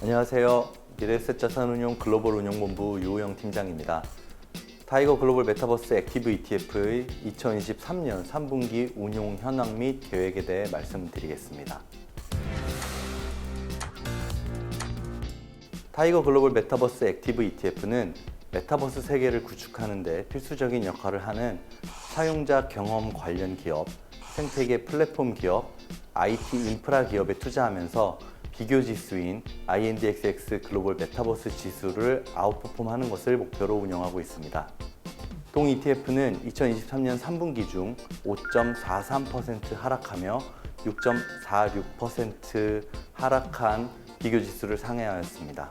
안녕하세요. 미래에셋자산운용 글로벌 운용본부 유호영 팀장입니다. 타이거 글로벌 메타버스 액티브 ETF의 2023년 3분기 운용 현황 및 계획에 대해 말씀드리겠습니다. 타이거 글로벌 메타버스 액티브 ETF는 메타버스 세계를 구축하는 데 필수적인 역할을 하는 사용자 경험 관련 기업, 생태계 플랫폼 기업, IT 인프라 기업에 투자하면서 비교 지수인 INDXX 글로벌 메타버스 지수를 아웃퍼폼하는 것을 목표로 운영하고 있습니다. 동 ETF는 2023년 3분기 중 5.43% 하락하며 6.46% 하락한 비교 지수를 상회하였습니다.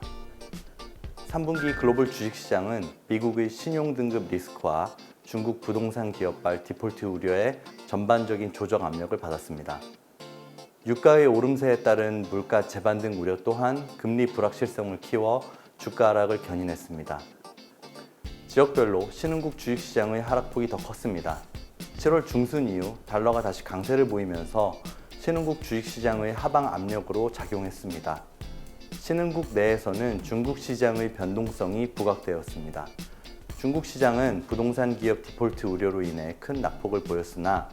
3분기 글로벌 주식시장은 미국의 신용등급 리스크와 중국 부동산 기업발 디폴트 우려에 전반적인 조정 압력을 받았습니다. 유가의 오름세에 따른 물가 재반등 우려 또한 금리 불확실성을 키워 주가 하락을 견인했습니다. 지역별로 신흥국 주식시장의 하락폭이 더 컸습니다. 7월 중순 이후 달러가 다시 강세를 보이면서 신흥국 주식시장의 하방 압력으로 작용했습니다. 신흥국 내에서는 중국 시장의 변동성이 부각되었습니다. 중국 시장은 부동산 기업 디폴트 우려로 인해 큰 낙폭을 보였으나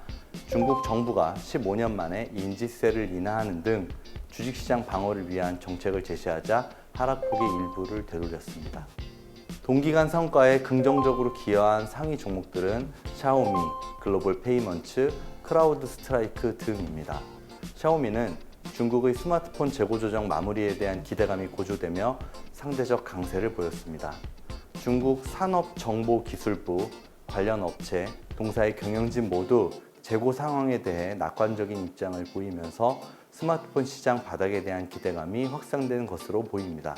중국 정부가 15년 만에 인지세를 인하하는 등 주식시장 방어를 위한 정책을 제시하자 하락폭의 일부를 되돌렸습니다. 동기간 성과에 긍정적으로 기여한 상위 종목들은 샤오미, 글로벌 페이먼츠, 크라우드 스트라이크 등입니다. 샤오미는 중국의 스마트폰 재고 조정 마무리에 대한 기대감이 고조되며 상대적 강세를 보였습니다. 중국 산업정보기술부, 관련 업체, 동사의 경영진 모두 재고 상황에 대해 낙관적인 입장을 보이면서 스마트폰 시장 바닥에 대한 기대감이 확산되는 것으로 보입니다.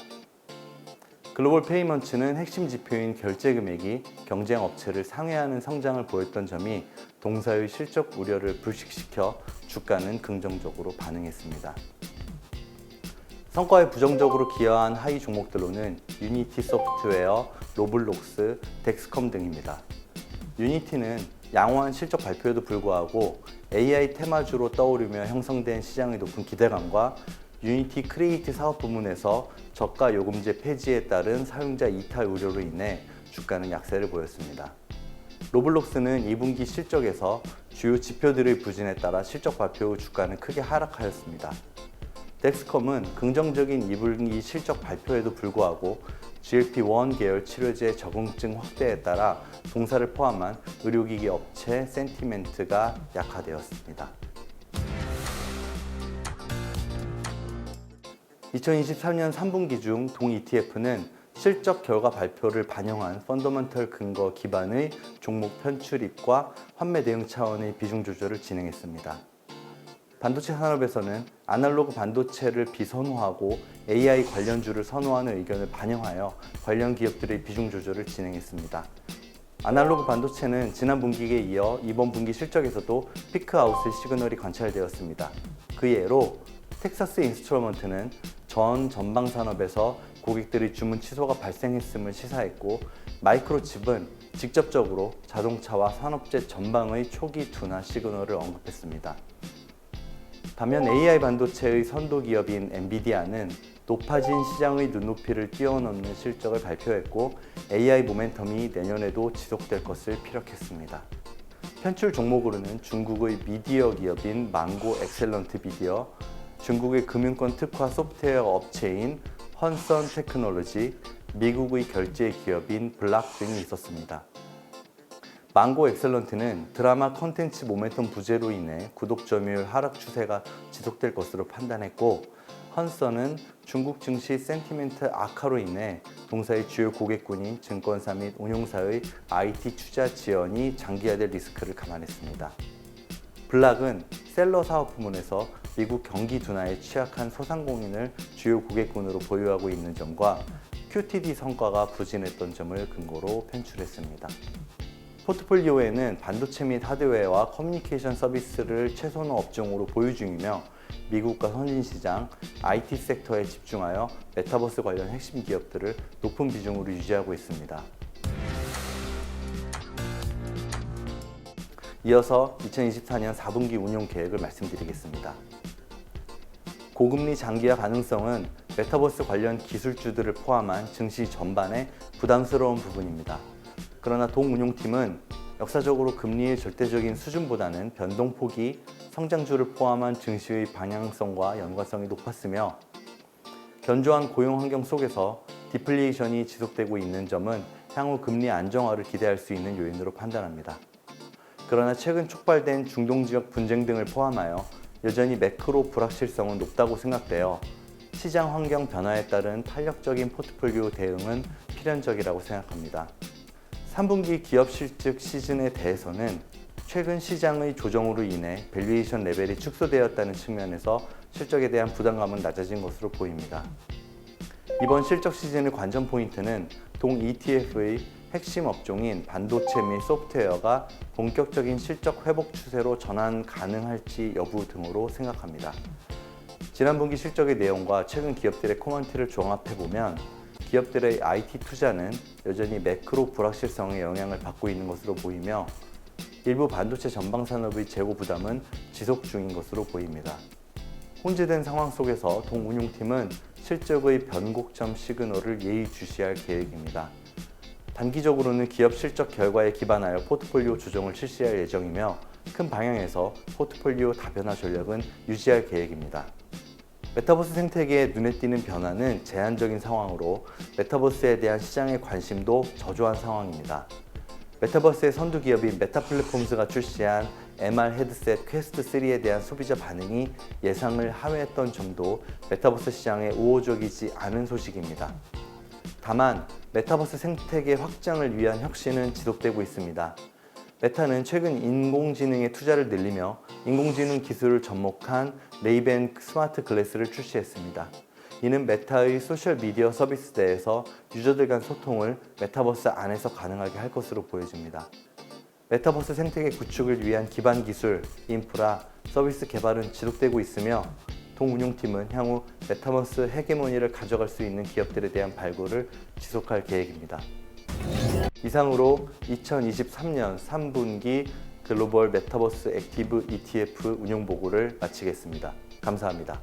글로벌 페이먼츠는 핵심 지표인 결제 금액이 경쟁 업체를 상회하는 성장을 보였던 점이 동사의 실적 우려를 불식시켜 주가는 긍정적으로 반응했습니다. 성과에 부정적으로 기여한 하위 종목들로는 유니티 소프트웨어, 로블록스, 덱스컴 등입니다. 유니티는 양호한 실적 발표에도 불구하고 AI 테마주로 떠오르며 형성된 시장의 높은 기대감과 유니티 크리에이트 사업 부문에서 저가 요금제 폐지에 따른 사용자 이탈 우려로 인해 주가는 약세를 보였습니다. 로블록스는 2분기 실적에서 주요 지표들의 부진에 따라 실적 발표 후 주가는 크게 하락하였습니다. 덱스컴은 긍정적인 2분기 실적 발표에도 불구하고 GLP-1 계열 치료제 적응증 확대에 따라 동사를 포함한 의료기기 업체 센티멘트가 약화되었습니다. 2023년 3분기 중 동 ETF는 실적 결과 발표를 반영한 펀더멘털 근거 기반의 종목 편출입과 환매 대응 차원의 비중 조절을 진행했습니다. 반도체 산업에서는 아날로그 반도체를 비선호하고 AI 관련주를 선호하는 의견을 반영하여 관련 기업들의 비중 조절을 진행했습니다. 아날로그 반도체는 지난 분기에 이어 이번 분기 실적에서도 피크아웃의 시그널이 관찰되었습니다. 그 예로 텍사스 인스트루먼트는 전방 산업에서 고객들의 주문 취소가 발생했음을 시사했고, 마이크로칩은 직접적으로 자동차와 산업재 전방의 초기 둔화 시그널을 언급했습니다. 반면 AI 반도체의 선도 기업인 엔비디아는 높아진 시장의 눈높이를 뛰어넘는 실적을 발표했고 AI 모멘텀이 내년에도 지속될 것을 피력했습니다. 편출 종목으로는 중국의 미디어 기업인 망고 엑셀런트 미디어, 중국의 금융권 특화 소프트웨어 업체인 헌선 테크놀로지, 미국의 결제 기업인 블락 등이 있었습니다. 망고 엑셀런트는 드라마 콘텐츠 모멘텀 부재로 인해 구독 점유율 하락 추세가 지속될 것으로 판단했고, 헌선은 중국 증시 센티멘트 악화로 인해 동사의 주요 고객군인 증권사 및 운용사의 IT 투자 지연이 장기화될 리스크를 감안했습니다. 블락은 셀러 사업 부문에서 미국 경기 둔화에 취약한 소상공인을 주요 고객군으로 보유하고 있는 점과 QTD 성과가 부진했던 점을 근거로 편출했습니다. 포트폴리오에는 반도체 및 하드웨어와 커뮤니케이션 서비스를 최선호 업종으로 보유 중이며 미국과 선진시장, IT 섹터에 집중하여 메타버스 관련 핵심 기업들을 높은 비중으로 유지하고 있습니다. 이어서 2024년 4분기 운용 계획을 말씀드리겠습니다. 고금리 장기화 가능성은 메타버스 관련 기술주들을 포함한 증시 전반에 부담스러운 부분입니다. 그러나 동운용팀은 역사적으로 금리의 절대적인 수준보다는 변동폭이 성장주를 포함한 증시의 방향성과 연관성이 높았으며 견조한 고용 환경 속에서 디플레이션이 지속되고 있는 점은 향후 금리 안정화를 기대할 수 있는 요인으로 판단합니다. 그러나 최근 촉발된 중동 지역 분쟁 등을 포함하여 여전히 매크로 불확실성은 높다고 생각되어 시장 환경 변화에 따른 탄력적인 포트폴리오 대응은 필연적이라고 생각합니다. 3분기 기업 실적 시즌에 대해서는 최근 시장의 조정으로 인해 밸류에이션 레벨이 축소되었다는 측면에서 실적에 대한 부담감은 낮아진 것으로 보입니다. 이번 실적 시즌의 관전 포인트는 동 ETF의 핵심 업종인 반도체 및 소프트웨어가 본격적인 실적 회복 추세로 전환 가능할지 여부 등으로 생각합니다. 지난 분기 실적의 내용과 최근 기업들의 코멘트를 종합해보면 기업들의 IT 투자는 여전히 매크로 불확실성의 영향을 받고 있는 것으로 보이며 일부 반도체 전방 산업의 재고 부담은 지속 중인 것으로 보입니다. 혼재된 상황 속에서 동운용팀은 실적의 변곡점 시그널을 예의주시할 계획입니다. 단기적으로는 기업 실적 결과에 기반하여 포트폴리오 조정을 실시할 예정이며 큰 방향에서 포트폴리오 다변화 전략은 유지할 계획입니다. 메타버스 생태계에 눈에 띄는 변화는 제한적인 상황으로 메타버스에 대한 시장의 관심도 저조한 상황입니다. 메타버스의 선두 기업인 메타플랫폼스가 출시한 MR 헤드셋 퀘스트 3에 대한 소비자 반응이 예상을 하회했던 점도 메타버스 시장에 우호적이지 않은 소식입니다. 다만 메타버스 생태계 확장을 위한 혁신은 지속되고 있습니다. 메타는 최근 인공지능에 투자를 늘리며 인공지능 기술을 접목한 레이벤 스마트 글래스를 출시했습니다. 이는 메타의 소셜미디어 서비스 내에서 유저들 간 소통을 메타버스 안에서 가능하게 할 것으로 보여집니다. 메타버스 생태계 구축을 위한 기반 기술, 인프라, 서비스 개발은 지속되고 있으며 동운용팀은 향후 메타버스 헤게모니를 가져갈 수 있는 기업들에 대한 발굴을 지속할 계획입니다. 이상으로 2023년 3분기 글로벌 메타버스 액티브 ETF 운용 보고를 마치겠습니다. 감사합니다.